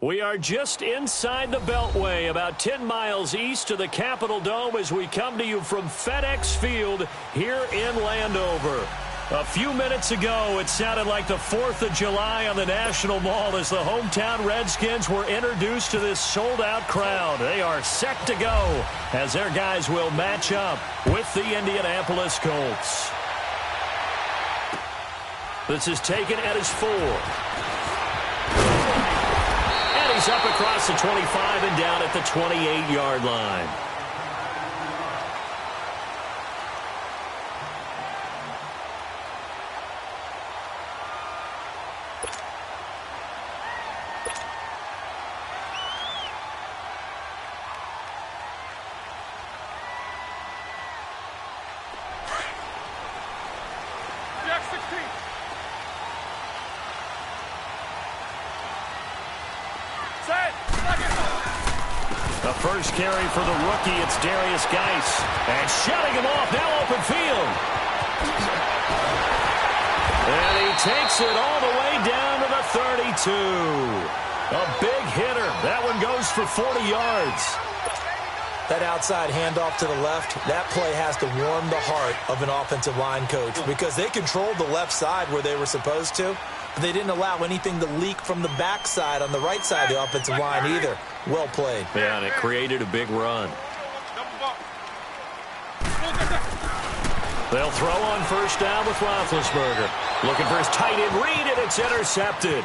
We are just inside the Beltway, about 10 miles east of the Capitol Dome as we come to you from FedEx Field here in Landover. A few minutes ago, it sounded like the 4th of July on the National Mall as the hometown Redskins were introduced to this sold-out crowd. They are set to go as their guys will match up with the Indianapolis Colts. This is taken at his 4. He's up across the 25 and down at the 28-yard line. The first carry for the rookie, it's Darius Geis. And shutting him off, now open field. And he takes it all the way down to the 32. A big hitter. That one goes for 40 yards. That outside handoff to the left, that play has to warm the heart of an offensive line coach because they controlled the left side where they were supposed to. They didn't allow anything to leak from the backside on the right side of the offensive line either. Well played. Yeah, and it created a big run. They'll throw on first down with Roethlisberger. Looking for his tight end read, and it's intercepted.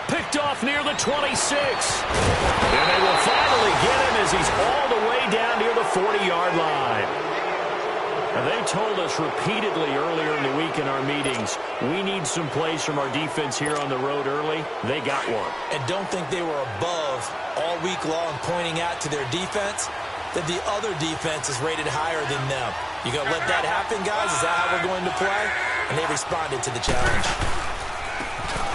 Picked off near the 26. And they will finally get him as he's all the way down near the 40-yard line. And they told us repeatedly earlier in the week in our meetings, we need some plays from our defense here on the road early. They got one. And don't think they were above all week long pointing out to their defense that the other defense is rated higher than them. You going to let that happen, guys? Is that how we're going to play? And they responded to the challenge.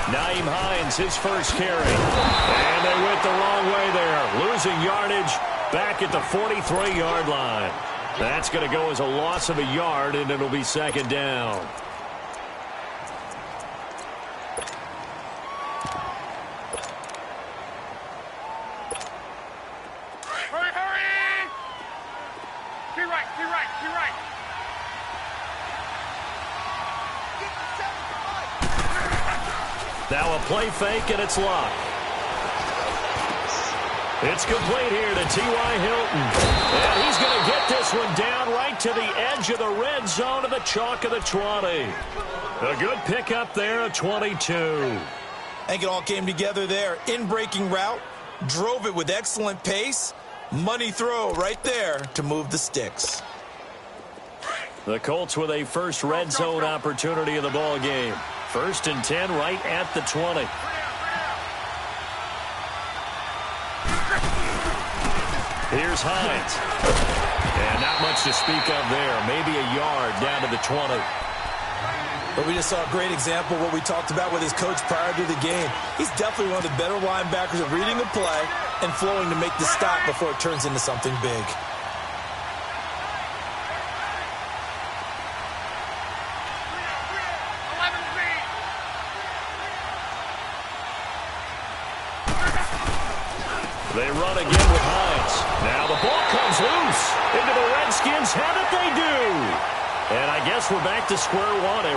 Nyheim Hines, his first carry. And they went the wrong way there. Losing yardage back at the 43-yard line. That's going to go as a loss of a yard, and it'll be second down. Hurry, hurry! Be right, be right, be right. Now a play fake, and it's locked. It's complete here to T.Y. Hilton. And he's going to get this one down right to the edge of the red zone of the chalk of the 20. A good pickup there at 22. I think it all came together there. In-breaking route, drove it with excellent pace. Money throw right there to move the sticks. The Colts with a first red zone opportunity of the ball game. 1st and 10 right at the 20. Here's Hines. And not much to speak of there. Maybe a yard down to the 20. But we just saw a great example of what we talked about with his coach prior to the game. He's definitely one of the better linebackers at reading the play and flowing to make the stop before it turns into something big. They run again with Hines. Now the ball comes loose. Into the Redskins. Have it, they do. And I guess we're back to square one. A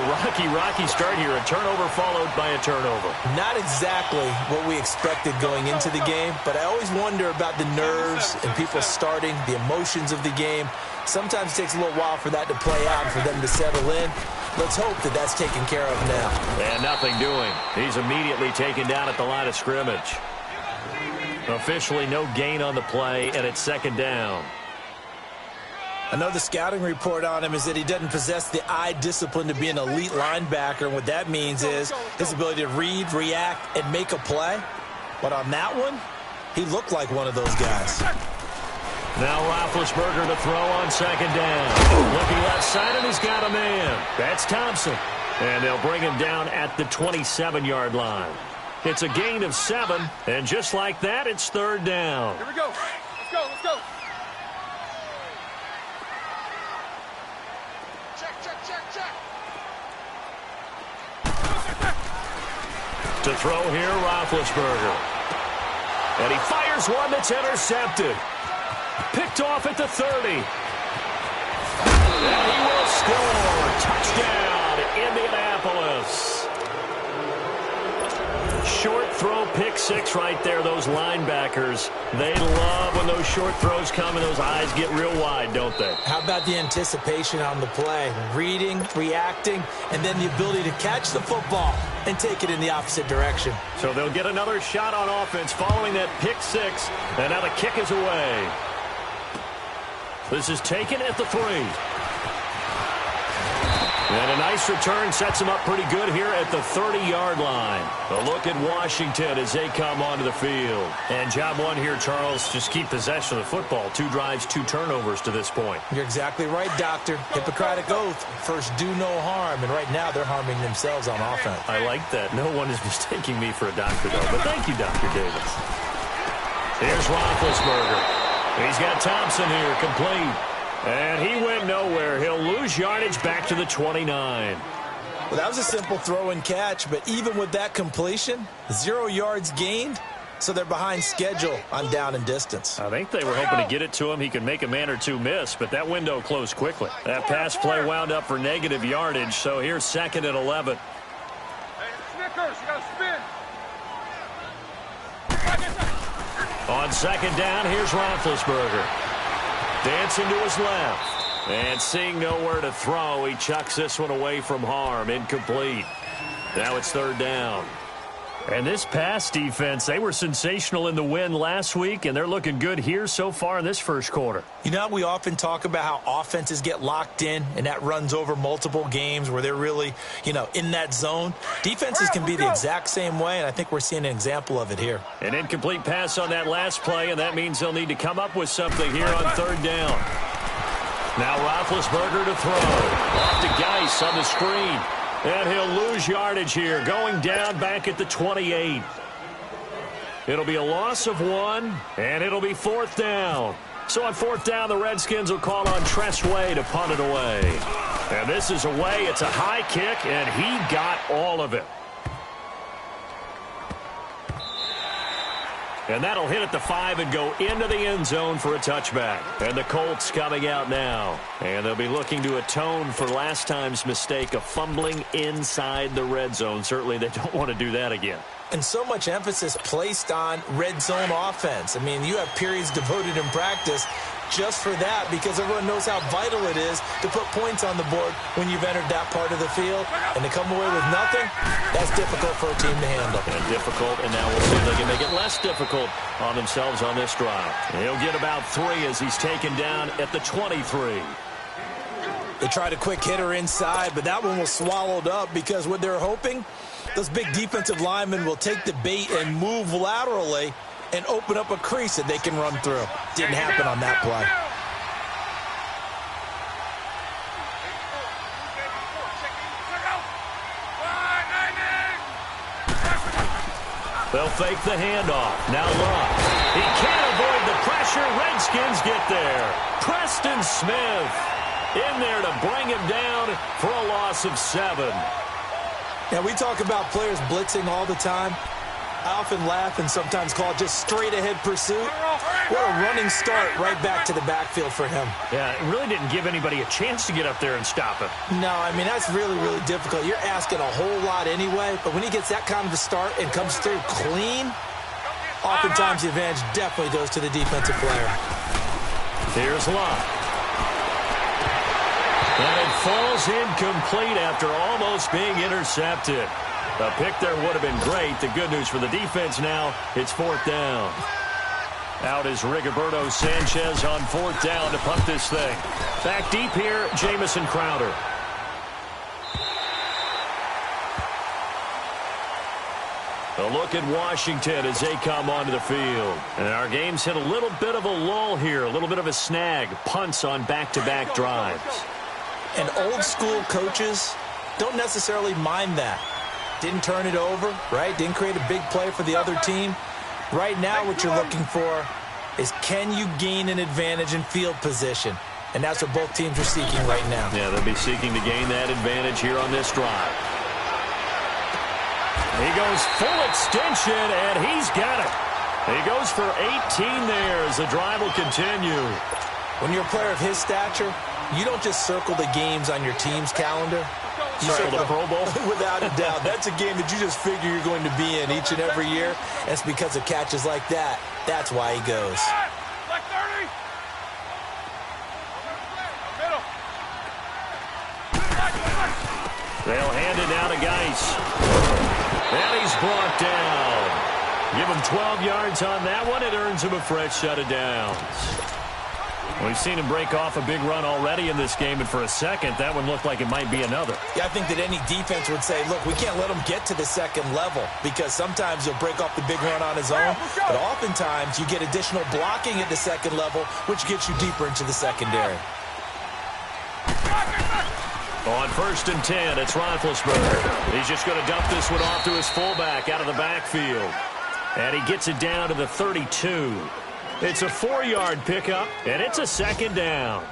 rocky start here. A turnover followed by a turnover. Not exactly what we expected going into the game, but I always wonder about the nerves and people starting, the emotions of the game. Sometimes it takes a little while for that to play out and for them to settle in. Let's hope that that's taken care of now. And nothing doing. He's immediately taken down at the line of scrimmage. Officially no gain on the play, and it's second down. I know the scouting report on him is that he doesn't possess the eye discipline to be an elite linebacker, and what that means is his ability to read, react, and make a play. But on that one, he looked like one of those guys. Now Roethlisberger to throw on second down. Looking left side, and he's got a man. That's Thompson. And they'll bring him down at the 27-yard line. It's a gain of 7, and just like that, it's third down. Here we go. Let's go, let's go. Check, check, check, check. To throw here, Roethlisberger. And he fires one that's intercepted. Picked off at the 30. And he will score. Touchdown, Indianapolis. Short throw, pick six right there, those linebackers. They love when those short throws come and those eyes get real wide, don't they? How about the anticipation on the play? Reading, reacting, and then the ability to catch the football and take it in the opposite direction. So they'll get another shot on offense following that pick six, and now the kick is away. This is taken at the 3. And a nice return sets them up pretty good here at the 30-yard line. A look at Washington as they come onto the field. And job one here, Charles, just keep possession of the football. 2 drives, 2 turnovers to this point. You're exactly right, Doctor. Hippocratic oath. First, do no harm. And right now, they're harming themselves on offense. I like that. No one is mistaking me for a doctor, though. But thank you, Dr. Davis. Here's Roethlisberger. He's got Thompson here, complete. And he went nowhere. He'll lose yardage back to the 29. Well, that was a simple throw and catch, but even with that completion, 0 yards gained, so they're behind schedule on down and distance. I think they were hoping to get it to him. He could make a man or two miss, but that window closed quickly. That pass play wound up for negative yardage, so here's 2nd and 11. Hey, Snickers, you got to spin. On 2nd down, here's Roethlisberger. Dancing to his left. And seeing nowhere to throw, he chucks this one away from harm. Incomplete. Now it's 3rd down. And this pass defense, they were sensational in the win last week, and they're looking good here so far in this first quarter. You know, we often talk about how offenses get locked in, and that runs over multiple games where they're really, in that zone. Defenses can be the exact same way, and I think we're seeing an example of it here. An incomplete pass on that last play, and that means they'll need to come up with something here on 3rd down. Now Roethlisberger to throw. Off to Geis on the screen. And he'll lose yardage here, going down back at the 28. It'll be a loss of 1, and it'll be 4th down. So on 4th down, the Redskins will call on Tress Way to punt it away. And this is away. It's a high kick, and he got all of it. And that'll hit at the 5 and go into the end zone for a touchback. And the Colts coming out now. And they'll be looking to atone for last time's mistake of fumbling inside the red zone. Certainly they don't want to do that again. And so much emphasis placed on red zone offense. I mean, you have periods devoted in practice just for that because everyone knows how vital it is to put points on the board when you've entered that part of the field. And to come away with nothing, that's difficult for a team to handle. And difficult, and now we'll see if they can make it less difficult on themselves on this drive. And he'll get about 3 as he's taken down at the 23. They tried a quick hitter inside, but that one was swallowed up because what they're hoping, those big defensive linemen will take the bait and move laterally and open up a crease that they can run through. Didn't happen on that play. They'll fake the handoff. Now Love. He can't avoid the pressure. Redskins get there. Preston Smith in there to bring him down for a loss of 7. Now, we talk about players blitzing all the time. I often laugh and sometimes call it just straight-ahead pursuit. What a running start right back to the backfield for him. Yeah, it really didn't give anybody a chance to get up there and stop him. No, I mean, that's really, really difficult. You're asking a whole lot anyway, but when he gets that kind of a start and comes through clean, oftentimes the advantage definitely goes to the defensive player. Here's Love. And it falls incomplete after almost being intercepted. A pick there would have been great. The good news for the defense now, it's 4th down. Out is Rigoberto Sanchez on 4th down to punt this thing. Back deep here, Jamison Crowder. A look at Washington as they come onto the field. And our game's hit a little bit of a lull here, a little bit of a snag. Punts on back-to-back drives. And old-school coaches don't necessarily mind that. Didn't turn it over, right? Didn't create a big play for the other team. Right now what you're looking for is can you gain an advantage in field position? And that's what both teams are seeking right now. Yeah, they'll be seeking to gain that advantage here on this drive. He goes full extension, and he's got it. He goes for 18 there as the drive will continue. When you're a player of his stature, you don't just circle the games on your team's calendar. You circle the Pro Bowl? Without a doubt. That's a game that you just figure you're going to be in each and every year. And it's because of catches like that. That's why he goes. Like 30. Middle. They'll hand it now to Geis. And he's brought down. Give him 12 yards on that one. It earns him a fresh set of downs. We've seen him break off a big run already in this game, and for a second, that one looked like it might be another. Yeah, I think that any defense would say, look, we can't let him get to the second level because sometimes he'll break off the big run on his own, but oftentimes you get additional blocking at the second level, which gets you deeper into the secondary. On 1st and 10, it's Roethlisberger. He's just going to dump this one off to his fullback out of the backfield. And he gets it down to the 32. It's a 4-yard pickup, and it's a second down.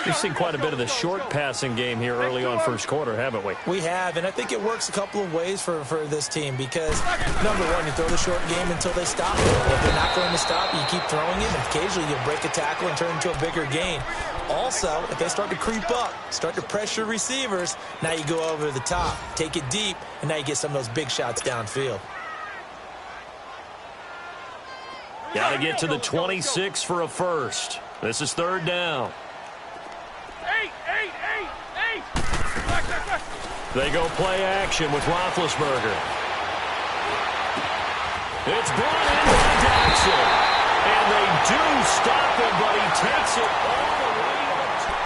We've seen quite a bit of the short passing game here early on first quarter, haven't we? We have, and I think it works a couple of ways for this team because, number one, you throw the short game until they stop it. If they're not going to stop, you keep throwing it, and occasionally you'll break a tackle and turn into a bigger gain. Also, if they start to creep up, start to pressure receivers, now you go over the top, take it deep, and now you get some of those big shots downfield. Got to get to the 26 for a first. This is 3rd down. Eight. They go play action with Roethlisberger. It's brought in by Jackson. And they do stop him, but he takes it all the way to the top.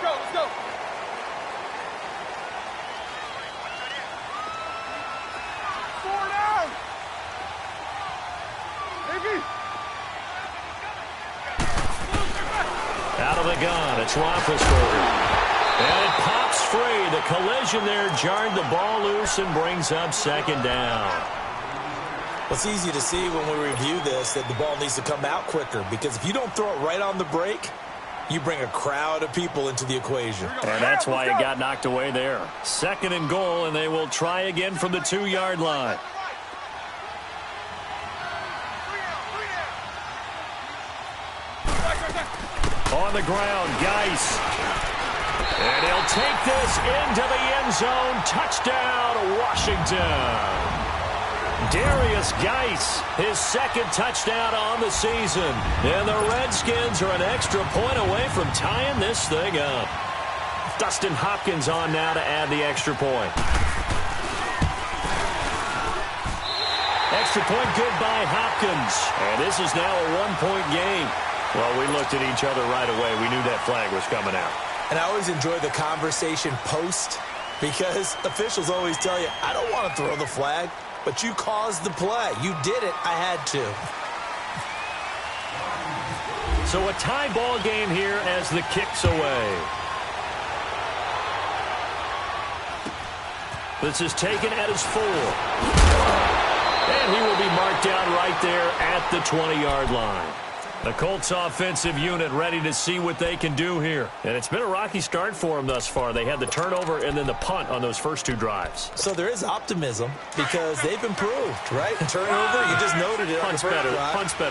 Let's go. 4 down. Out of the gun, it's Roethlisberger. And it pops free. The collision there jarred the ball loose and brings up 2nd down. Well, it's easy to see when we review this that the ball needs to come out quicker because if you don't throw it right on the break, you bring a crowd of people into the equation. And that's why it got knocked away there. 2nd and goal, and they will try again from the 2-yard line. On the ground, Geis. And he'll take this into the end zone. Touchdown, Washington. Darius Geis, his 2nd touchdown on the season. And the Redskins are an extra point away from tying this thing up. Dustin Hopkins on now to add the extra point. Extra point good by Hopkins. And this is now a 1-point game. Well, we looked at each other right away. We knew that flag was coming out. And I always enjoy the conversation post because officials always tell you, I don't want to throw the flag, but you caused the play. You did it. I had to. So a tie ball game here as the kick's away. This is taken at his 4. And he will be marked down right there at the 20-yard line. The Colts offensive unit ready to see what they can do here. And it's been a rocky start for them thus far. They had the turnover and then the punt on those first 2 drives. So there is optimism because they've improved, right? Turnover, you just noted it. Punt's better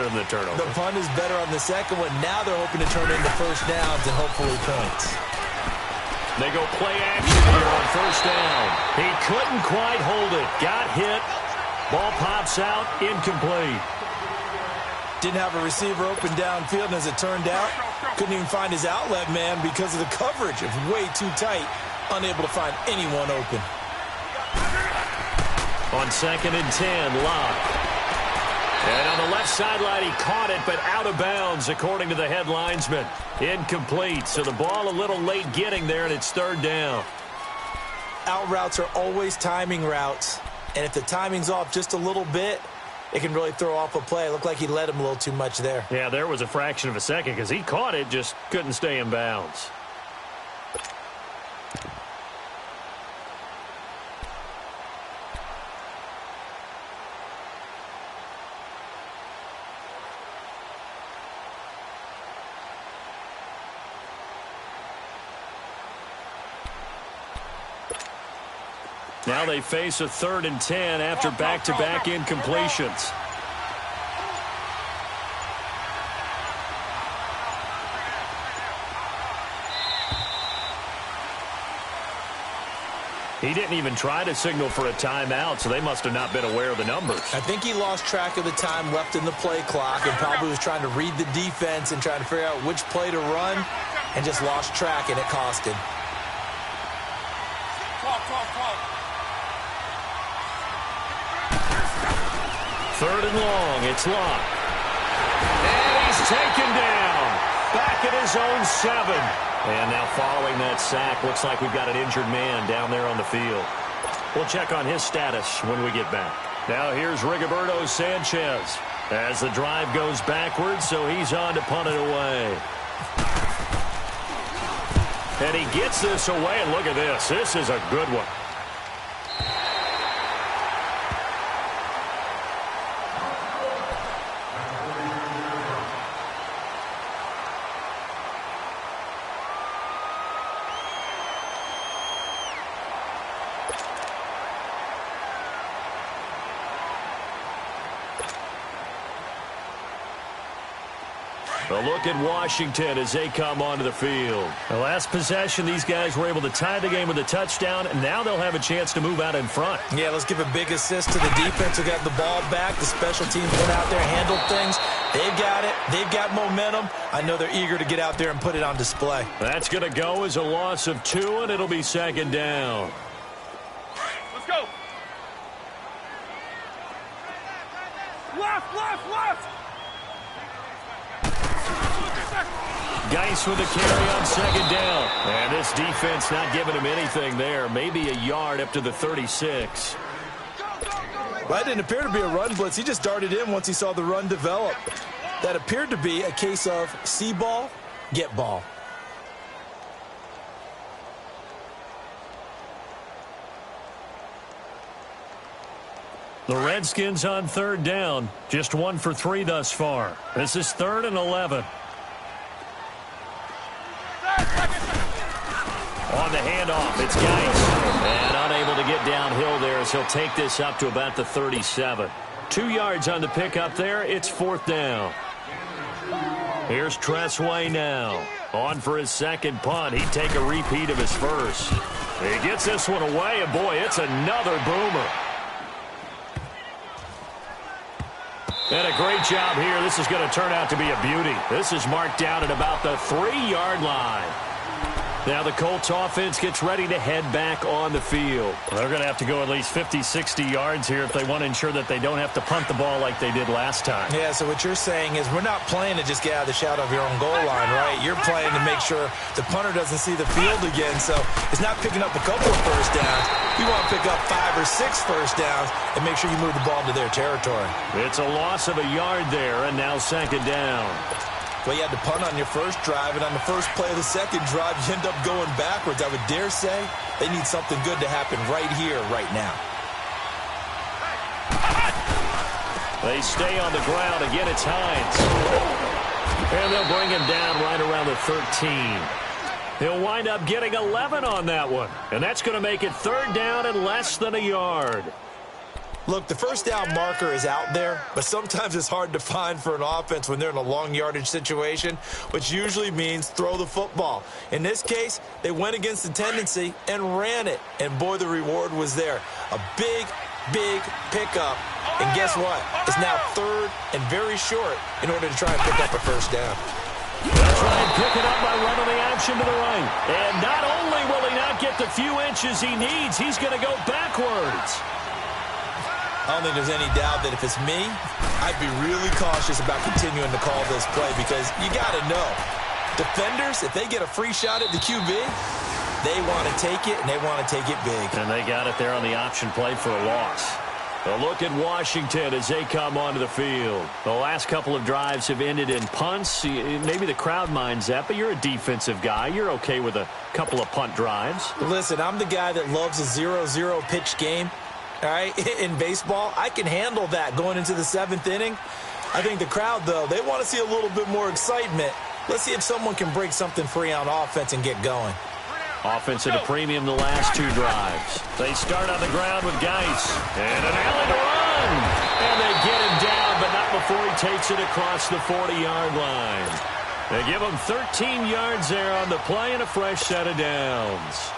than the turnover. The punt is better on the second one. Now they're hoping to turn into first downs and hopefully points. They go play action here on 1st down. He couldn't quite hold it. Got hit. Ball pops out. Incomplete. Didn't have a receiver open downfield, and as it turned out, couldn't even find his outlet man because of the coverage. It was way too tight, unable to find anyone open. On 2nd and 10, Locke. And on the left sideline, he caught it, but out of bounds, according to the head linesman. Incomplete, so the ball a little late getting there, and it's 3rd down. Out routes are always timing routes, and if the timing's off just a little bit, it can really throw off a play. It looked like he led him a little too much there. Yeah, there was a fraction of a second because he caught it, just couldn't stay in bounds. Now they face a 3rd and 10 after back-to-back incompletions. He didn't even try to signal for a timeout, so they must have not been aware of the numbers. I think he lost track of the time left in the play clock and probably was trying to read the defense and trying to figure out which play to run and just lost track, and it cost him. Third and long, it's Locke. And he's taken down. Back at his own 7. And now following that sack, looks like we've got an injured man down there on the field. We'll check on his status when we get back. Now here's Rigoberto Sanchez as the drive goes backwards, so he's on to punt it away. And he gets this away, and look at this. This is a good one. A look at Washington as they come onto the field. The last possession, these guys were able to tie the game with a touchdown, and now they'll have a chance to move out in front. Yeah, let's give a big assist to the defense who got the ball back. The special teams went out there, handled things. They've got it. They've got momentum. I know they're eager to get out there and put it on display. That's going to go as a loss of 2, and it'll be 2nd down. Let's go. Left. Geis with a carry on 2nd down. And this defense not giving him anything there. Maybe a yard up to the 36. Well, that didn't appear to be a run blitz. He just darted in once he saw the run develop. That appeared to be a case of see ball, get ball. The Redskins on 3rd down. Just 1 for 3 thus far. This is 3rd and 11. On the handoff, it's Geis. And unable to get downhill there as he'll take this up to about the 37. 2 yards on the pickup there. It's 4th down. Here's Tressway now. On for his 2nd punt. He'd take a repeat of his first. He gets this one away, and boy, it's another boomer. And a great job here. This is going to turn out to be a beauty. This is marked down at about the 3-yard line. Now the Colts offense gets ready to head back on the field. They're going to have to go at least 50, 60 yards here if they want to ensure that they don't have to punt the ball like they did last time. Yeah, so what you're saying is we're not playing to just get out of the shadow of your own goal line, right? You're playing to make sure the punter doesn't see the field again. So it's not picking up a couple of first downs. You want to pick up 5 or 6 first downs and make sure you move the ball into their territory. It's a loss of a yard there, and now 2nd down. Well, you had to punt on your first drive, and on the first play of the 2nd drive, you end up going backwards. I would dare say they need something good to happen right here, right now. They stay on the ground. Again, it's Hines. And they'll bring him down right around the 13. He'll wind up getting 11 on that one. And that's going to make it 3rd down and less than a yard. Look, the first down marker is out there, but sometimes it's hard to find for an offense when they're in a long yardage situation, which usually means throw the football. In this case, they went against the tendency and ran it, and boy, the reward was there. A big, big pickup, and guess what? It's now 3rd and very short in order to try and pick up a first down. They'll try and pick it up by running the option to the right. And not only will he not get the few inches he needs, he's going to go backwards. I don't think there's any doubt that if it's me, I'd be really cautious about continuing to call this play because you got to know, defenders, if they get a free shot at the QB, they want to take it, and they want to take it big. And they got it there on the option play for a loss. A look at Washington as they come onto the field. The last couple of drives have ended in punts. Maybe the crowd minds that, but you're a defensive guy. You're okay with a couple of punt drives. Listen, I'm the guy that loves a 0-0 pitch game. All right, in baseball, I can handle that going into the 7th inning. I think the crowd, though, they want to see a little bit more excitement. Let's see if someone can break something free on offense and get going. Offense at a premium the last two drives. They start on the ground with Geis. And an alley to run. And they get him down, but not before he takes it across the 40-yard line. They give him 13 yards there on the play and a fresh set of downs.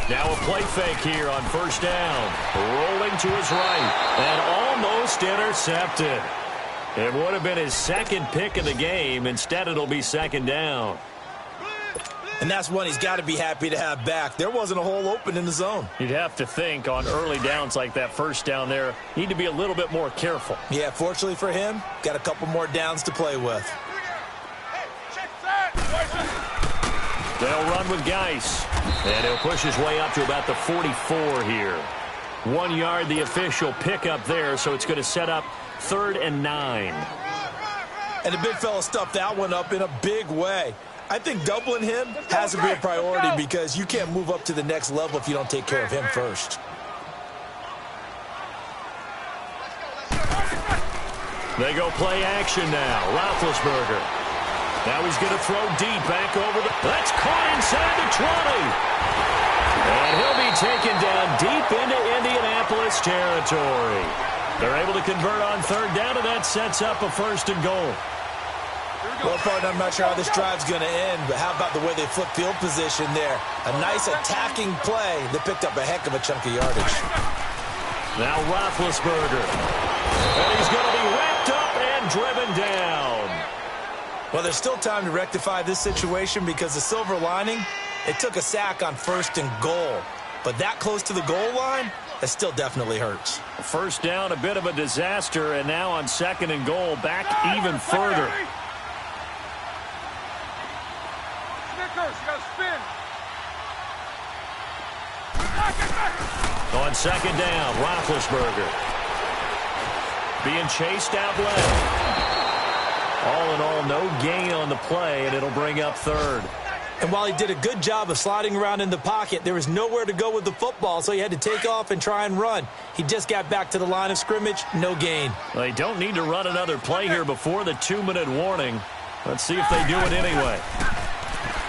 Now a play fake here on first down. Rolling to his right and almost intercepted. It would have been his second pick of the game. Instead, it'll be second down. And that's one he's got to be happy to have back. There wasn't a hole open in the zone. You'd have to think on early downs like that first down there, need to be a little bit more careful. Yeah, fortunately for him, got a couple more downs to play with. They'll run with Geis. And he'll push his way up to about the 44 here. 1 yard, the official pickup there, so it's going to set up 3rd and 9. And the big fella stuffed that one up in a big way. I think doubling him has to be a priority because you can't move up to the next level if you don't take care of him first. They go play action now. Roethlisberger. Now he's going to throw deep back over the... That's caught inside the 20. And he'll be taken down deep into Indianapolis territory. They're able to convert on 3rd down, and that sets up a 1st and goal. Well, partner, I'm not sure how this drive's going to end, but how about the way they flip field position there? A nice attacking play that picked up a heck of a chunk of yardage. Now Roethlisberger. And he's going to be wrapped up and driven down. Well, there's still time to rectify this situation because the silver lining, it took a sack on 1st and goal. But that close to the goal line, that still definitely hurts. First down, a bit of a disaster, and now on 2nd and goal, back even further. On 2nd down, Roethlisberger. Being chased out left. All in all, no gain on the play, and it'll bring up 3rd. And while he did a good job of sliding around in the pocket, there was nowhere to go with the football, so he had to take off and try and run. He just got back to the line of scrimmage, no gain. They don't need to run another play here before the 2-minute warning. Let's see if they do it anyway.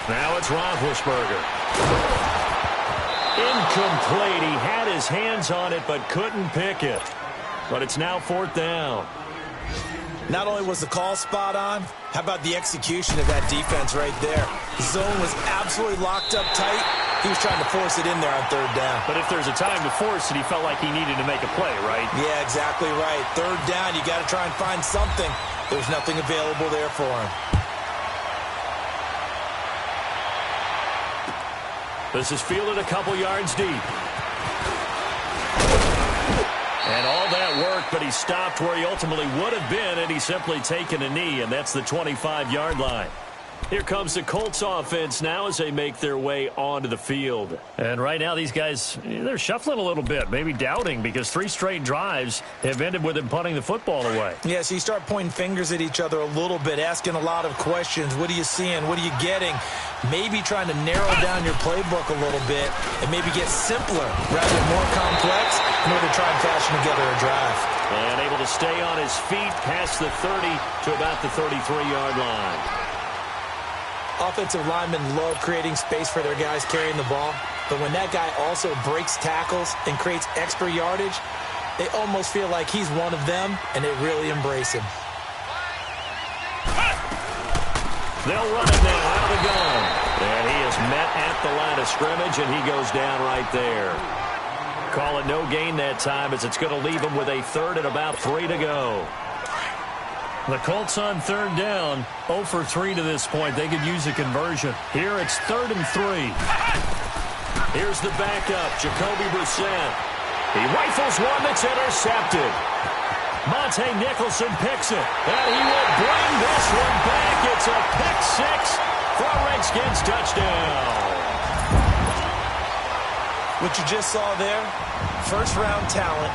Now it's Roethlisberger. Incomplete. He had his hands on it but couldn't pick it. But it's now 4th down. Not only was the call spot on, how about the execution of that defense right there? The zone was absolutely locked up tight. He was trying to force it in there on 3rd down. But if there's a time to force it, he felt like he needed to make a play, right? Yeah, exactly right. 3rd down, you got to try and find something. There's nothing available there for him. This is fielded a couple yards deep. And all that work, but he stopped where he ultimately would have been, and he's simply taken a knee, and that's the 25-yard line. Here comes the Colts offense now as they make their way onto the field. And right now these guys, they're shuffling a little bit, maybe doubting, because 3 straight drives have ended with him punting the football away. Yeah, so you start pointing fingers at each other a little bit, asking a lot of questions. What are you seeing? What are you getting? Maybe trying to narrow down your playbook a little bit and maybe get simpler rather than more complex in order to try and fashion together a drive. And able to stay on his feet past the 30 to about the 33-yard line. Offensive linemen love creating space for their guys carrying the ball, but when that guy also breaks tackles and creates extra yardage, they almost feel like he's one of them, and they really embrace him. They'll run it now out of the gun. And he is met at the line of scrimmage, and he goes down right there. Call it no gain that time as it's going to leave him with a 3rd and about 3 to go. The Colts on 3rd down, 0 for 3 to this point. They could use a conversion. Here it's 3rd and 3. Here's the backup, Jacoby Brissett. He rifles one that's intercepted. Monte Nicholson picks it, and he will bring this one back. It's a pick 6 for a Redskins touchdown. What you just saw there, first-round talent,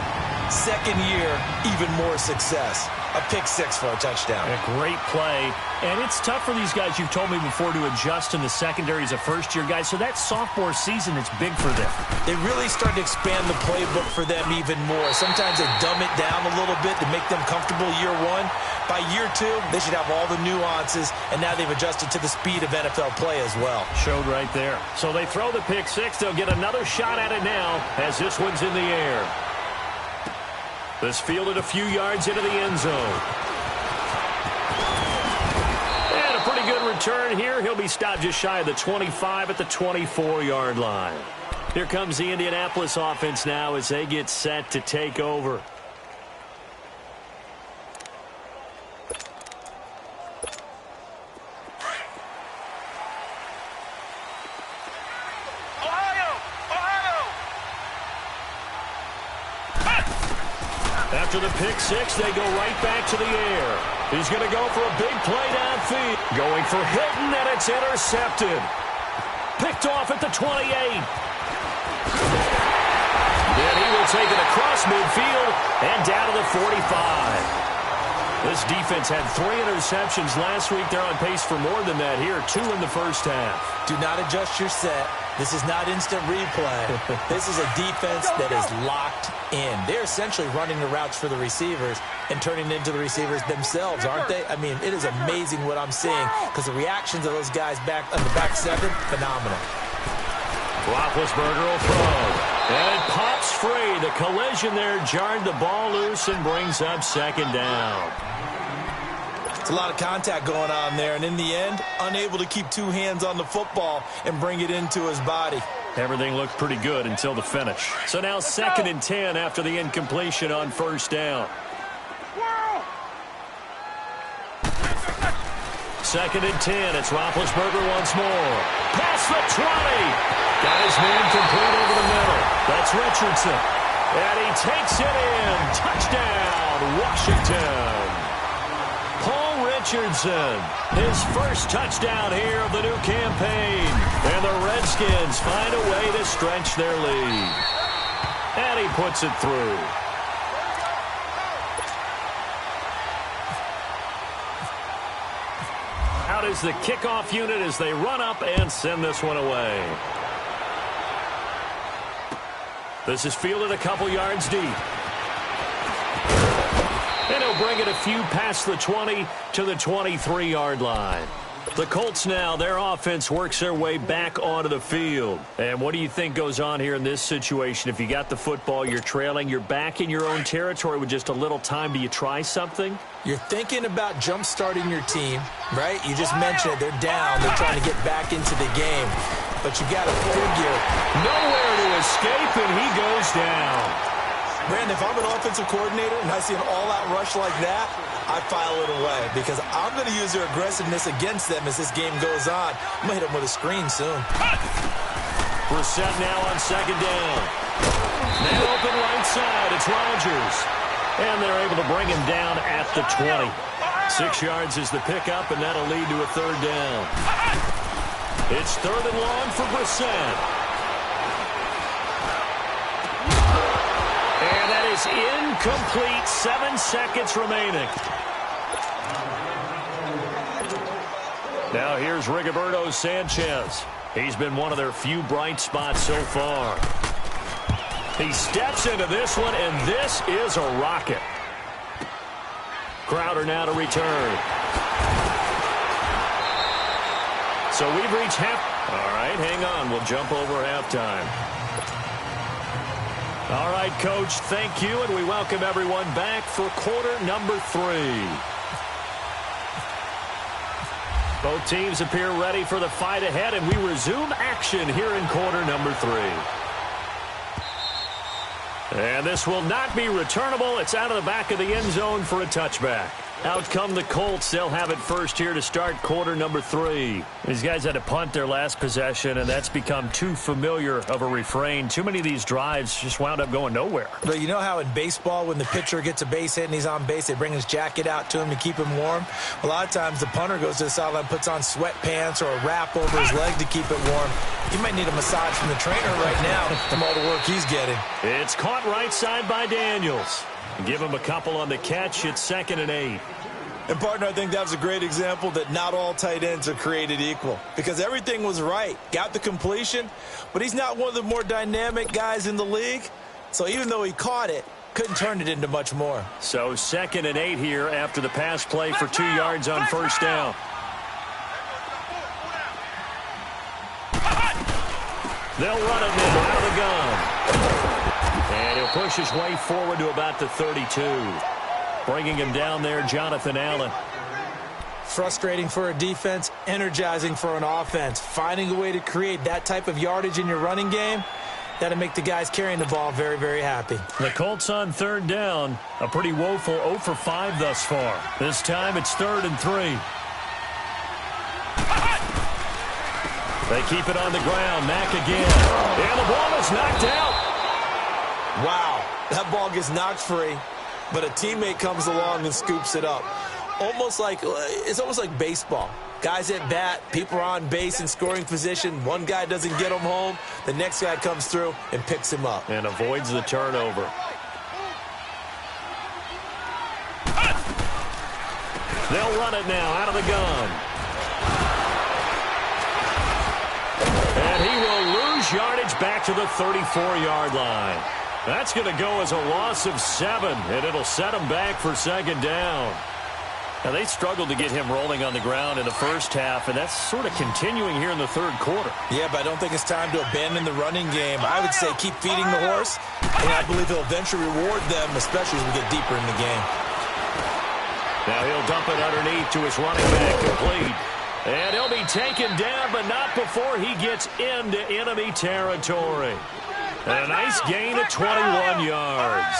Second year, even more success. A pick six for a touchdown. A great play. And it's tough for these guys, you've told me before, to adjust in the secondary as a first-year guy. So that sophomore season is big for them. They really start to expand the playbook for them even more. Sometimes they dumb it down a little bit to make them comfortable year one. By year two, they should have all the nuances, and now they've adjusted to the speed of NFL play as well. Showed right there. So they throw the pick six. They'll get another shot at it now as this one's in the air. This fielded a few yards into the end zone. And a pretty good return here. He'll be stopped just shy of the 25 at the 24-yard line. Here comes the Indianapolis offense now as they get set to take over. After the pick six, they go right back to the air. He's going to go for a big play downfield. Going for Hilton, and it's intercepted. Picked off at the 28. And he will take it across midfield and down to the 45. This defense had 3 interceptions last week. They're on pace for more than that here. 2 in the first half. Do not adjust your set. This is not instant replay. This is a defense that is locked in. They're essentially running the routes for the receivers and turning it into the receivers themselves, aren't they? I mean, it is amazing what I'm seeing because the reactions of those guys back on the back seven, phenomenal. Roethlisberger will throw. And it pops free. The collision there jarred the ball loose and brings up second down. It's a lot of contact going on there, and in the end, unable to keep 2 hands on the football and bring it into his body. Everything looked pretty good until the finish. So now 2nd and 10 after the incompletion on first down. 2nd and 10. It's Roethlisberger once more. Past the 20. Got his man complete over the middle. That's Richardson. And he takes it in. Touchdown, Washington. Richardson, his first touchdown here of the new campaign. And the Redskins find a way to stretch their lead. And he puts it through. Out is the kickoff unit as they run up and send this one away. This is fielded a couple yards deep. And he'll bring it a few past the 20 to the 23-yard line. The Colts now, their offense works their way back onto the field. And what do you think goes on here in this situation? If you got the football, you're trailing, you're back in your own territory with just a little time. Do you try something? You're thinking about jump-starting your team, right? You just mentioned it. They're down. They're trying to get back into the game. But you got to figure. Nowhere to escape, and he goes down. Brandon, if I'm an offensive coordinator and I see an all-out rush like that, I file it away because I'm going to use their aggressiveness against them as this game goes on. I'm going to hit them with a screen soon. Brissett now on 2nd down. Man open right side. It's Rodgers. And they're able to bring him down at the 20. 6 yards is the pickup, and that'll lead to a 3rd down. It's 3rd and long for Brissett. And that is incomplete. 7 seconds remaining. Now here's Rigoberto Sanchez. He's been one of their few bright spots so far. He steps into this one, and this is a rocket. Crowder now to return. So we've reached half. All right, hang on. We'll jump over halftime. All right, Coach, thank you, and we welcome everyone back for quarter number 3. Both teams appear ready for the fight ahead, and we resume action here in quarter number 3. And this will not be returnable. It's out of the back of the end zone for a touchback. Out come the Colts. They'll have it first here to start quarter number 3. These guys had to punt their last possession, and that's become too familiar of a refrain. Too many of these drives just wound up going nowhere. But you know how in baseball, when the pitcher gets a base hit and he's on base, they bring his jacket out to him to keep him warm? A lot of times the punter goes to the sideline, puts on sweatpants or a wrap over his leg to keep it warm. He might need a massage from the trainer right now from all the work he's getting. It's caught right side by Daniels. Give him a couple on the catch. It's 2nd and 8. And, partner, I think that was a great example that not all tight ends are created equal, because everything was right. Got the completion, but he's not one of the more dynamic guys in the league. So even though he caught it, couldn't turn it into much more. So 2nd and 8 here after the pass play for 2 yards on first down. They'll run it now out of the gun. And he'll push his way forward to about the 32. Bringing him down there, Jonathan Allen. Frustrating for a defense, energizing for an offense. Finding a way to create that type of yardage in your running game, that'll make the guys carrying the ball very, very happy. The Colts on 3rd down. A pretty woeful 0 for 5 thus far. This time it's 3rd and 3. They keep it on the ground. Mack again. And the ball is knocked out. Wow, that ball gets knocked free, but a teammate comes along and scoops it up. It's almost like baseball. Guys at bat, people are on base in scoring position. One guy doesn't get him home. The next guy comes through and picks him up. And avoids the turnover. They'll run it now out of the gun. And he will lose yardage back to the 34-yard line. That's going to go as a loss of 7, and it'll set him back for 2nd down. Now, they struggled to get him rolling on the ground in the first half, and that's sort of continuing here in the 3rd quarter. Yeah, but I don't think it's time to abandon the running game. I would say keep feeding the horse, and I believe he'll eventually reward them, especially as we get deeper in the game. Now he'll dump it underneath to his running back, complete. And he'll be taken down, but not before he gets into enemy territory. And a nice gain of 21 yards.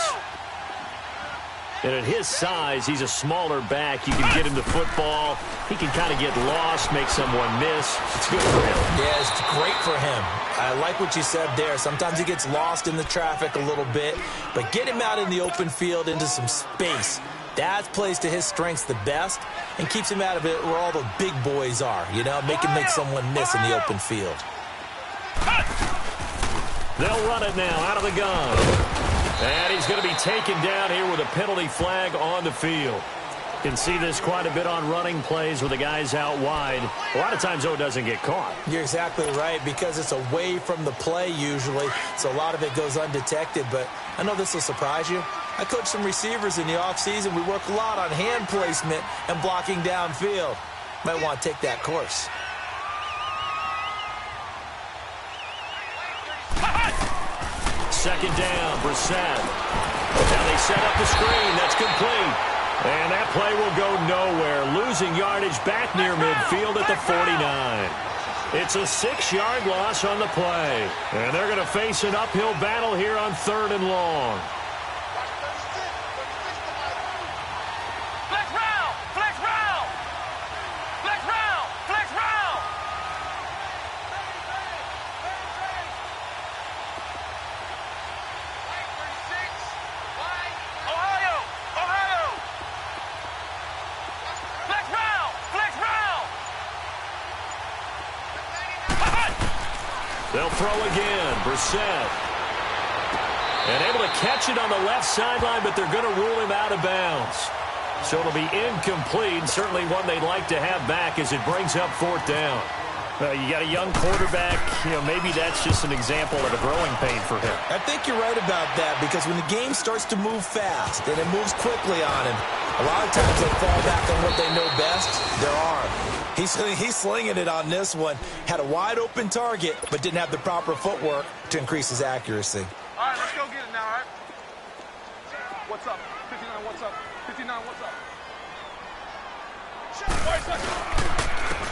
And at his size, he's a smaller back. You can get him the football. He can kind of get lost, make someone miss. It's good for him. Yeah, it's great for him. I like what you said there. Sometimes he gets lost in the traffic a little bit, but get him out in the open field into some space. That plays to his strengths the best and keeps him out of it where all the big boys are, make him make someone miss in the open field. They'll run it now out of the gun. And he's going to be taken down here with a penalty flag on the field. You can see this quite a bit on running plays with the guys out wide. A lot of times, though, it doesn't get caught. You're exactly right, because it's away from the play usually, so a lot of it goes undetected. But I know this will surprise you. I coach some receivers in the offseason. We work a lot on hand placement and blocking downfield. Might want to take that course. Second down, Brissett. Now they set up the screen. That's complete. And that play will go nowhere. Losing yardage back near midfield at the 49. It's a 6-yard loss on the play. And they're going to face an uphill battle here on 3rd and long. Flex round! Flex round! Flex round! Flex round! Ohio! Ohio! Flex round! Flex round! They'll throw again. Brissett. And able to catch it on the left sideline, but they're going to rule him out of bounds. So it'll be incomplete, certainly one they'd like to have back as it brings up 4th down. You got a young quarterback, maybe that's just an example of a growing pain for him. I think you're right about that, because when the game starts to move fast and it moves quickly on him, a lot of times they fall back on what they know best, their arm. He's slinging it on this one. Had a wide open target, but didn't have the proper footwork to increase his accuracy. All right, let's go get it now, all right? What's up? 59, what's up? 59, what's up?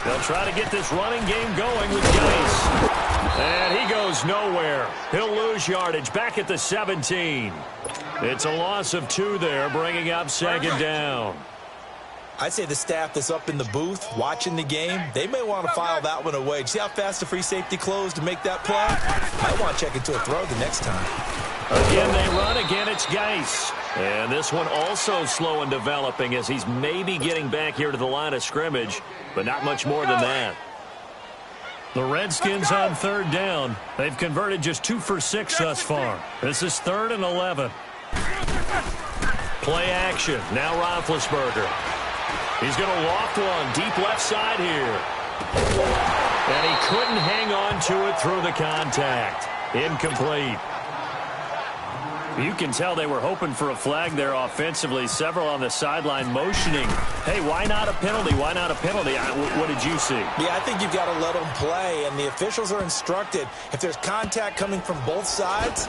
They'll try to get this running game going with Geis. And he goes nowhere. He'll lose yardage back at the 17. It's a loss of 2 there, bringing up 2nd down. I'd say the staff that's up in the booth watching the game, they may want to file that one away. See how fast the free safety closed to make that play? Might want to check into a throw the next time. Again, they run. Again, it's Geis. And this one also slow and developing as he's maybe getting back here to the line of scrimmage, but not much more than that. The Redskins on third down. They've converted just 2 for 6 thus far. This is 3rd and 11. Play action. Now Roethlisberger. He's going to loft one deep left side here. And he couldn't hang on to it through the contact. Incomplete. You can tell they were hoping for a flag there offensively. Several on the sideline motioning. Hey, why not a penalty? Why not a penalty? What did you see? Yeah, I think you've got to let them play, and the officials are instructed. If there's contact coming from both sides,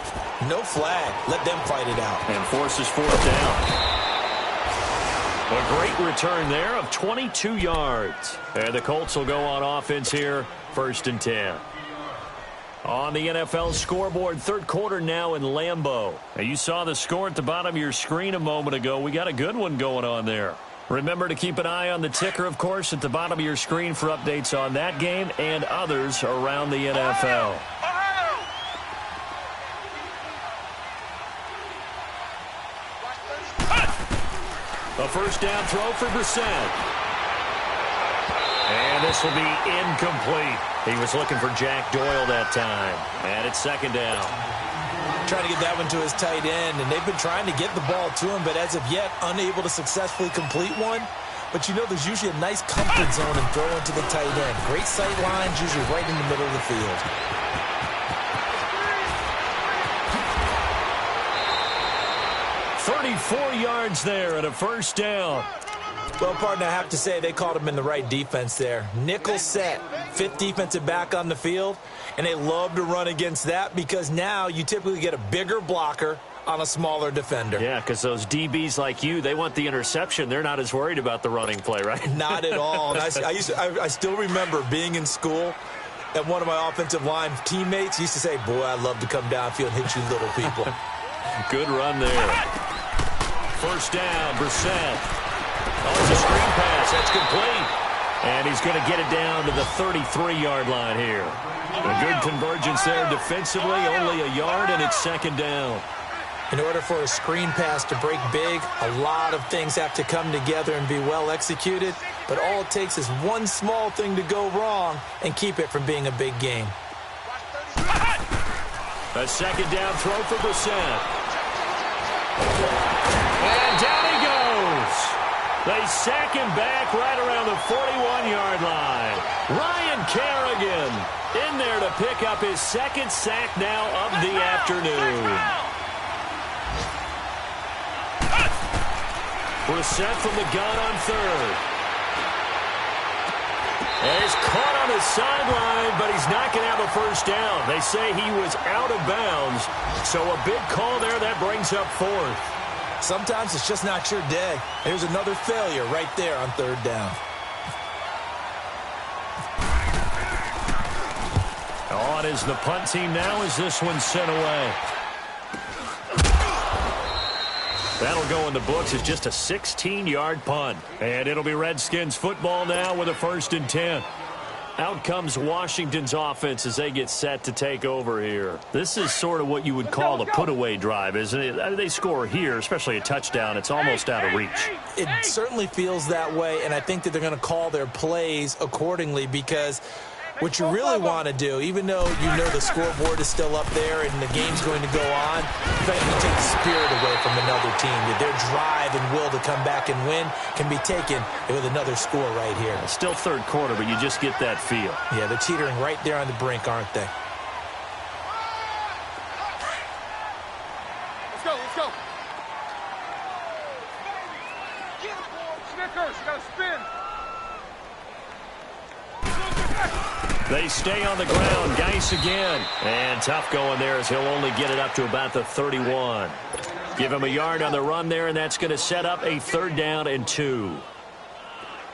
no flag. Let them fight it out. And forces 4th down. A great return there of 22 yards. And the Colts will go on offense here, 1st and 10. On the NFL scoreboard, 3rd quarter now in Lambeau. Now, you saw the score at the bottom of your screen a moment ago. We got a good one going on there. Remember to keep an eye on the ticker, of course, at the bottom of your screen for updates on that game and others around the NFL. A 1st down throw for Brissett. And this will be incomplete. He was looking for Jack Doyle that time. And it's 2nd down. Trying to get that one to his tight end, and they've been trying to get the ball to him, but as of yet, unable to successfully complete one. But you know there's usually a nice comfort zone in throwing to the tight end. Great sight lines, usually right in the middle of the field. 34 yards there and a 1st down. Well, partner, I have to say they called him in the right defense there. Nickel set, 5th defensive back on the field, and they love to run against that because now you typically get a bigger blocker on a smaller defender. Yeah, because those DBs like you, they want the interception. They're not as worried about the running play, right? Not at all. And I still remember being in school, and one of my offensive line teammates used to say, boy, I'd love to come downfield and hit you little people. Good run there. 1st down, Brissett. Oh, it's a screen pass. That's complete. And he's going to get it down to the 33-yard line here. A good convergence there defensively, only a yard, and it's 2nd down. In order for a screen pass to break big, a lot of things have to come together and be well executed. But all it takes is one small thing to go wrong and keep it from being a big game. A 2nd down throw for Brissett. And down he goes. They sack him back right around the 41-yard line. Ryan Kerrigan in there to pick up his 2nd sack now of the afternoon. Brissett from the gun on 3rd. And he's caught on his sideline, but he's not going to have a 1st down. They say he was out of bounds, so a big call there that brings up 4th. Sometimes it's just not your day. There's another failure right there on 3rd down. On is the punt team now as this one's sent away. That'll go in the books as just a 16-yard punt. And it'll be Redskins football now with a 1st and 10. Out comes Washington's offense as they get set to take over here. This is sort of what you would call a put-away drive, isn't it? They score here, especially a touchdown. It's almost out of reach. It certainly feels that way, and I think that they're going to call their plays accordingly because what you really want to do, even though you know the scoreboard is still up there and the game's going to go on, you're going to take the spirit away from another team. Their drive and will to come back and win can be taken with another score right here. Still 3rd quarter, but you just get that feel. Yeah, they're teetering right there on the brink, aren't they? Let's go, let's go. Snickers, you got to spin. They stay on the ground. Geis again. And tough going there as he'll only get it up to about the 31. Give him a yard on the run there, and that's going to set up a 3rd down and 2.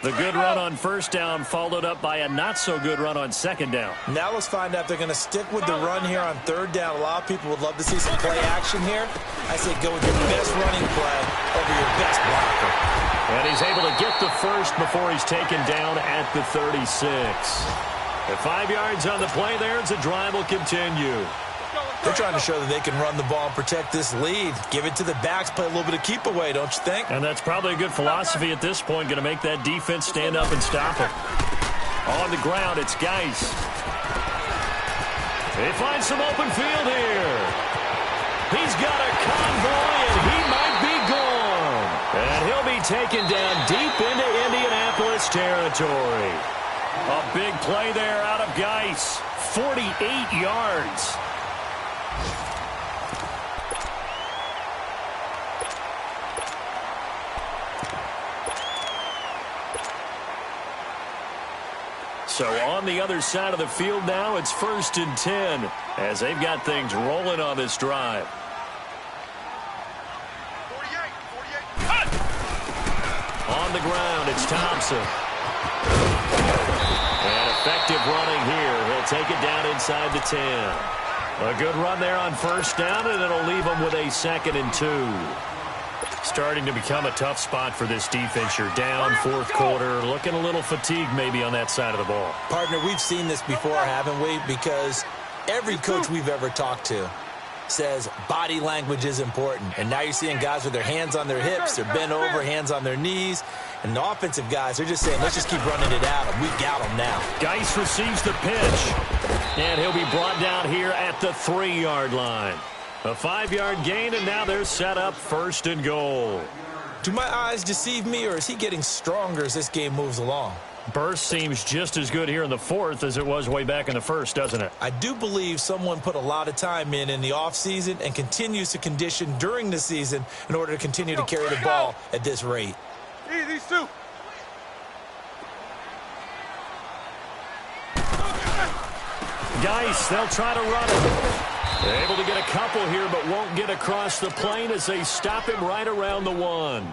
The good run on 1st down followed up by a not-so-good run on 2nd down. Now let's find out if they're going to stick with the run here on 3rd down. A lot of people would love to see some play action here. I say go with your best running play over your best blocker. And he's able to get the first before he's taken down at the 36. At 5 yards on the play there, as the drive will continue. They're trying to show that they can run the ball and protect this lead. Give it to the backs, play a little bit of keep away, don't you think? And that's probably a good philosophy at this point, going to make that defense stand up and stop him. On the ground, it's Geis. He finds some open field here. He's got a convoy, and he might be gone. And he'll be taken down deep into Indianapolis territory. A big play there out of Geis. 48 yards. So on the other side of the field now, it's 1st and 10 as they've got things rolling on this drive. 48. On the ground, it's Thompson. And effective running here. He'll take it down inside the 10. A good run there on 1st down, and it'll leave him with a 2nd and 2. Starting to become a tough spot for this defense. You're down 4th quarter, looking a little fatigued maybe on that side of the ball. Partner, we've seen this before, haven't we? Because every coach we've ever talked to says body language is important. And now you're seeing guys with their hands on their hips, they're bent over, hands on their knees. And the offensive guys, they're just saying, let's just keep running it out, and we got them now. Geis receives the pitch, and he'll be brought down here at the 3-yard line. A 5-yard gain, and now they're set up 1st and goal. Do my eyes deceive me, or is he getting stronger as this game moves along? Burst seems just as good here in the 4th as it was way back in the 1st, doesn't it? I do believe someone put a lot of time in the offseason and continues to condition during the season in order to continue to carry the ball at this rate. These two. Geis, they'll try to run it. They're able to get a couple here, but won't get across the plane as they stop him right around the 1.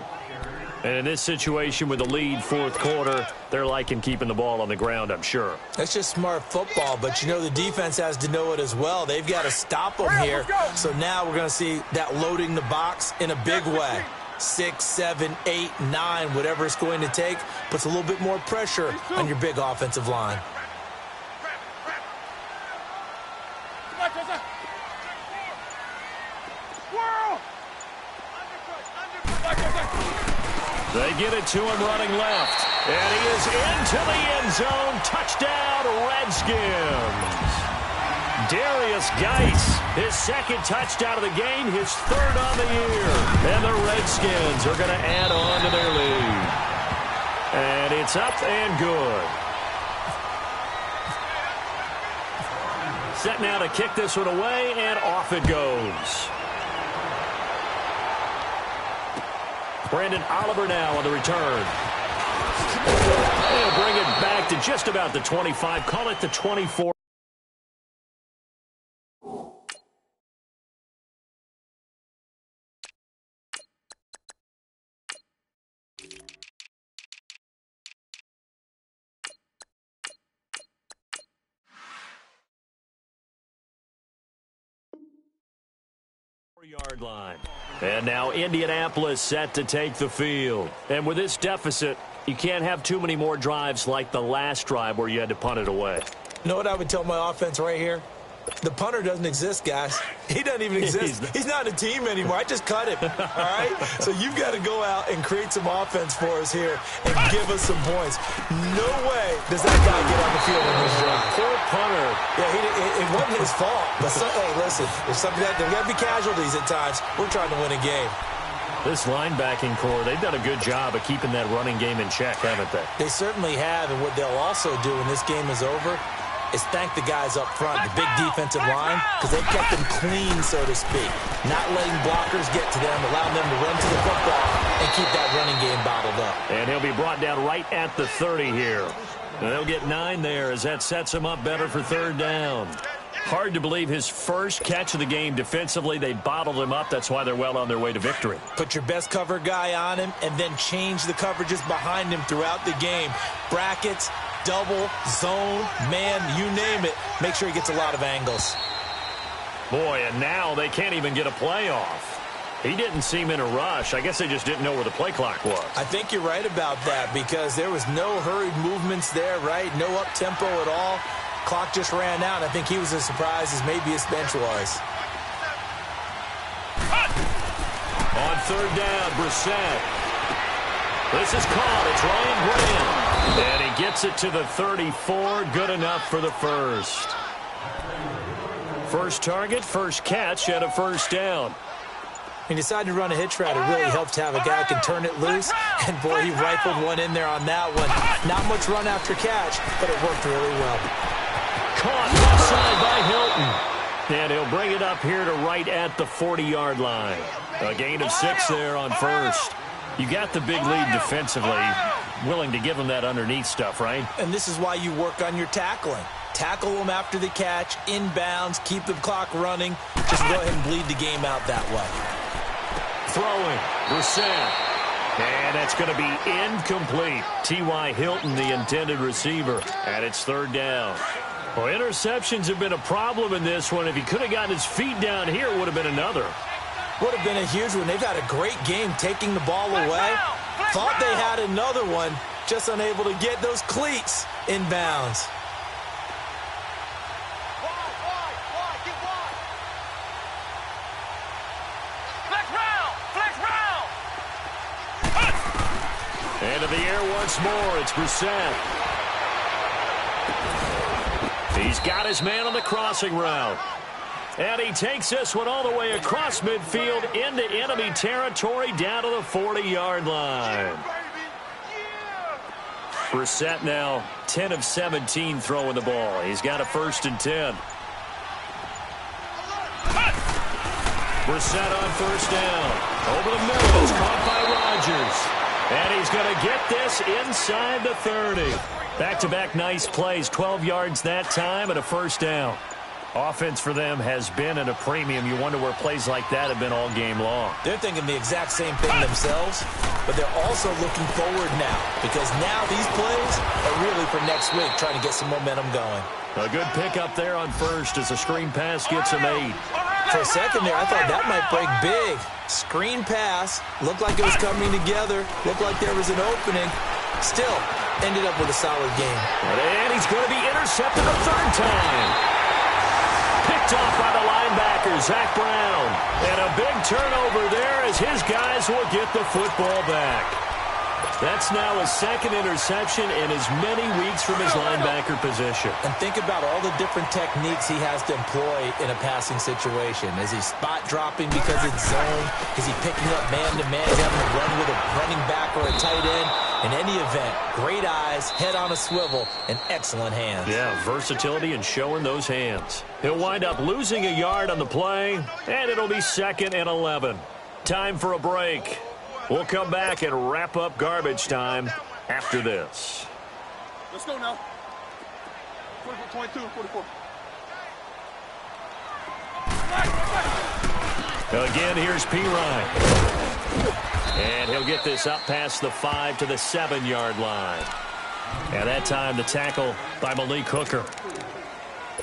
And in this situation with the lead 4th quarter, they're liking keeping the ball on the ground, I'm sure. That's just smart football, but you know the defense has to know it as well. They've got to stop them here. So now we're going to see that loading the box in a big way. 6, 7, 8, 9, whatever it's going to take, puts a little bit more pressure on your big offensive line. They get it to him running left. And he is into the end zone. Touchdown, Redskins. Darius Geis, his 2nd touchdown of the game, his 3rd on the year. And the Redskins are going to add on to their lead. And it's up and good. Set now to kick this one away, and off it goes. Brandon Oliver now on the return. They'll bring it back to just about the 25. Call it the 24. Yard line. And now Indianapolis set to take the field. And with this deficit, you can't have too many more drives like the last drive where you had to punt it away. You know what I would tell my offense right here? The punter doesn't exist, guys. He doesn't even exist. He's not a team anymore. I just cut him, all right? So you've got to go out and create some offense for us here and give us some points. No way does that guy get on the field in this drive. Poor punter. Yeah, it wasn't his fault. But, hey, listen, there's something that there got to be casualties at times. We're trying to win a game. This linebacking core, they've done a good job of keeping that running game in check, haven't they? They certainly have, and what they'll also do when this game is over is thank the guys up front, the big defensive line, because they kept them clean, so to speak. Not letting blockers get to them, allowing them to run to the football and keep that running game bottled up. And he'll be brought down right at the 30 here. And they'll get 9 there as that sets him up better for 3rd down. Hard to believe his first catch of the game defensively. They bottled him up. That's why they're well on their way to victory. Put your best cover guy on him and then change the coverages behind him throughout the game. Brackets, double, zone, man, you name it. Make sure he gets a lot of angles. Boy, and now they can't even get a play off. He didn't seem in a rush. I guess they just didn't know where the play clock was. I think you're right about that because there was no hurried movements there, right? No up-tempo at all. Clock just ran out. I think he was as surprised as maybe his bench was. On third down, Brissett. This is caught. It's Ryan Graham. And he gets it to the 34. Good enough for the first. First target, first catch, and a first down. He decided to run a hitch route. It really helps to have a guy who can turn it loose. And, boy, he rifled one in there on that one. Not much run after catch, but it worked really well. Caught offside by Hilton. And he'll bring it up here to right at the 40-yard line. A gain of 6 there on first. You got the big lead defensively. Willing to give him that underneath stuff, right? And this is why you work on your tackling. Tackle them after the catch, inbounds, keep the clock running. Just go ahead and bleed the game out that way. Throwing, Brissett. And that's going to be incomplete. T.Y. Hilton, the intended receiver. And it's third down. Well, interceptions have been a problem in this one. If he could have gotten his feet down here, it would have been another. Would have been a huge one. They've had a great game taking the ball away. Thought they had another one, just unable to get those cleats inbounds. Into the air once more. It's Brissett. He's got his man on the crossing route. And he takes this one all the way across midfield into enemy territory down to the 40-yard line. Brissett now 10 of 17 throwing the ball. He's got a 1st and 10. Brissett on first down. Over the middle. It's caught by Rodgers. And he's going to get this inside the 30. Back-to-back nice plays. 12 yards that time and a first down. Offense for them has been at a premium. You wonder where plays like that have been all game long. They're thinking the exact same thing themselves, but they're also looking forward now because now these plays are really for next week, trying to get some momentum going. A good pickup there on first as the screen pass gets him 8. For a second there, I thought that might break big. Screen pass, looked like it was coming together, looked like there was an opening. Still, ended up with a solid game. And he's going to be intercepted a third time. Picked off by the linebacker, Zach Brown. And a big turnover there as his guys will get the football back. That's now his 2nd interception in as many weeks from his linebacker position. And think about all the different techniques he has to employ in a passing situation. Is he spot dropping because it's zone? Is he picking up man-to-man? Is he having to run with a running back or a tight end? In any event, great eyes, head on a swivel, and excellent hands. Yeah, versatility and showing those hands. He'll wind up losing a yard on the play, and it'll be 2nd and 11. Time for a break. We'll come back and wrap up garbage time after this. Let's go now. 24, 22, 44. Again, here's P. Ryan. And he'll get this up past the 5 to the 7-yard line. And that time the tackle by Malik Hooker.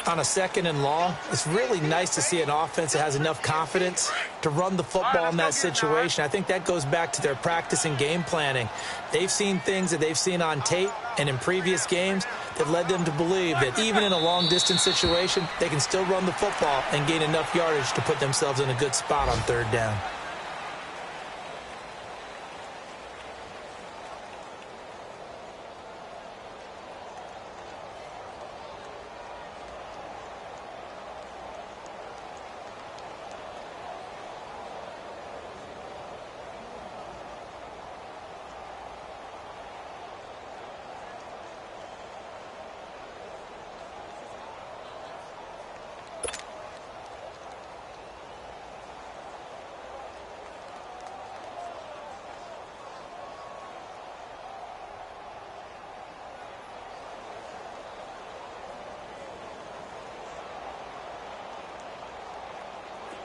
On a 2nd and long, it's really nice to see an offense that has enough confidence to run the football in that situation. I think that goes back to their practice and game planning. They've seen things that they've seen on tape and in previous games that led them to believe that even in a long-distance situation, they can still run the football and gain enough yardage to put themselves in a good spot on third down.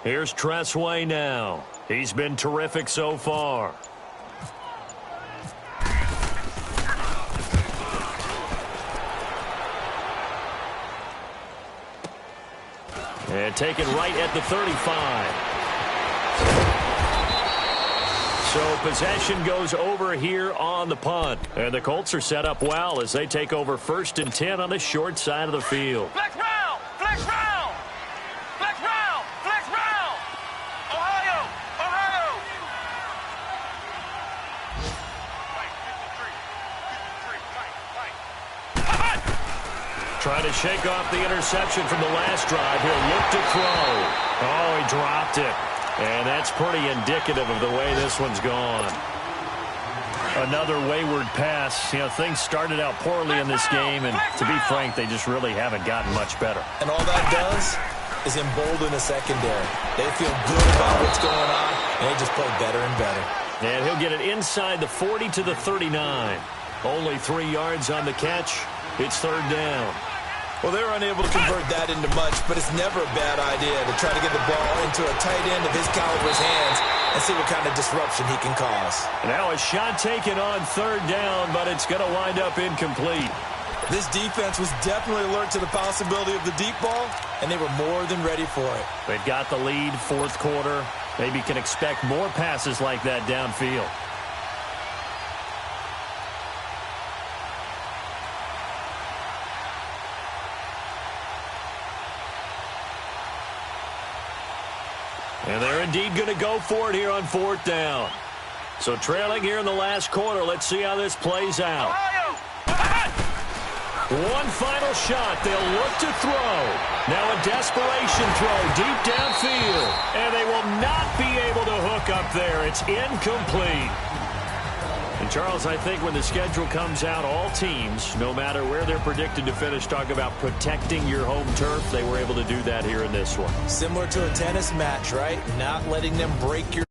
Here's Tressway now. He's been terrific so far. And taken right at the 35. So possession goes over here on the punt. And the Colts are set up well as they take over 1st and 10 on the short side of the field. Flex round! Flex round! Flex round! Flex round! Ohio! Ohio! Trying to shake off the interception from the last drive. He'll look to throw. Oh, he dropped it. And that's pretty indicative of the way this one's gone. Another wayward pass. You know, things started out poorly in this game, and to be frank, they just really haven't gotten much better. And all that does is embolden the secondary. They feel good about what's going on, and they just play better and better. And he'll get it inside the 40 to the 39. Only 3 yards on the catch. It's 3rd down. Well, they were unable to convert that into much, but it's never a bad idea to try to get the ball into a tight end of his caliber's hands and see what kind of disruption he can cause. Now a shot taken on 3rd down, but it's going to wind up incomplete. This defense was definitely alert to the possibility of the deep ball, and they were more than ready for it. They've got the lead, 4th quarter. Maybe can expect more passes like that downfield. And they're indeed going to go for it here on 4th down. So trailing here in the last quarter. Let's see how this plays out. One final shot. They'll look to throw. Now a desperation throw deep downfield. And they will not be able to hook up there. It's incomplete. And, Charles, I think when the schedule comes out, all teams, no matter where they're predicted to finish, talk about protecting your home turf. They were able to do that here in this one. Similar to a tennis match, right? Not letting them break your